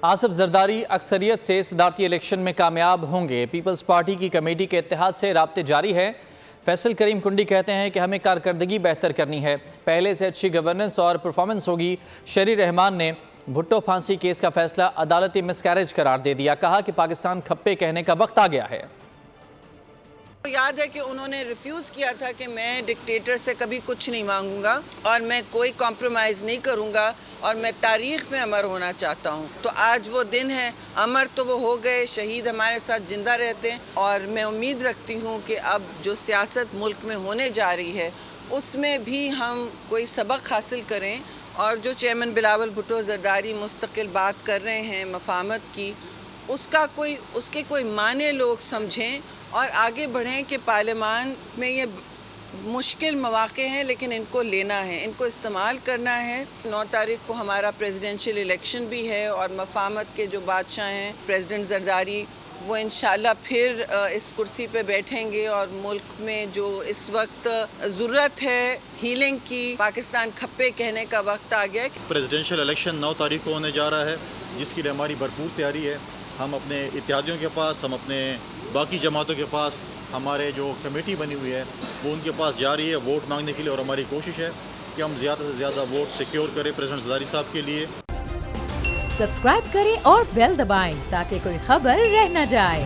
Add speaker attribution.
Speaker 1: آصف زرداری اکثریت سے صدارتی الیکشن میں کامیاب ہوں گے۔ پیپلز پارٹی کی کمیٹی کے اتحاد سے رابطے جاری ہے۔ فیصل کریم کنڈی کہتے ہیں کہ ہمیں کارکردگی بہتر کرنی ہے، پہلے سے اچھی گورننس اور پرفارمنس ہوگی۔ شہری رحمان نے بھٹو پھانسی کیس کا فیصلہ عدالتی مسکیریج قرار دے دیا، کہا کہ پاکستان کھپے کہنے کا وقت آ گیا ہے۔
Speaker 2: یاد ہے کہ انہوں نے ریفیوز کیا تھا کہ میں ڈکٹیٹر سے کبھی کچھ نہیں مانگوں گا اور میں کوئی کمپرومائز نہیں کروں گا اور میں تاریخ میں امر ہونا چاہتا ہوں۔ تو آج وہ دن ہے، امر تو وہ ہو گئے، شہید ہمارے ساتھ زندہ رہتے ہیں، اور میں امید رکھتی ہوں کہ اب جو سیاست ملک میں ہونے جا رہی ہے اس میں بھی ہم کوئی سبق حاصل کریں، اور جو چیئرمین بلاول بھٹو زرداری مستقل بات کر رہے ہیں مفاہمت کی، اس کے کوئی معنی لوگ سمجھیں اور آگے بڑھیں کہ پارلیمان میں یہ مشکل مواقع ہیں لیکن ان کو لینا ہے، ان کو استعمال کرنا ہے۔ 9 تاریخ کو ہمارا پریزیڈنشل الیکشن بھی ہے، اور مفاہمت کے جو بادشاہ ہیں پریزیڈنٹ زرداری، وہ انشاءاللہ پھر اس کرسی پہ بیٹھیں گے، اور ملک میں جو اس وقت ضرورت ہے ہیلنگ کی، پاکستان کھپے کہنے کا وقت آ گیا ہے۔
Speaker 3: پریزیڈنشل الیکشن 9 تاریخ کو ہونے جا رہا ہے، جس کے لیے ہماری بھرپور تیاری ہے۔ ہم اپنے اتحادیوں کے پاس، ہم اپنے باقی جماعتوں کے پاس، ہمارے جو کمیٹی بنی ہوئی ہے وہ ان کے پاس جا رہی ہے ووٹ مانگنے کے لیے، اور ہماری کوشش ہے کہ ہم زیادہ سے زیادہ ووٹ سیکیور کریں پریزیڈنٹ زرداری صاحب کے لیے۔
Speaker 4: سبسکرائب کریں اور بیل دبائیں تاکہ کوئی خبر رہ نہ جائے۔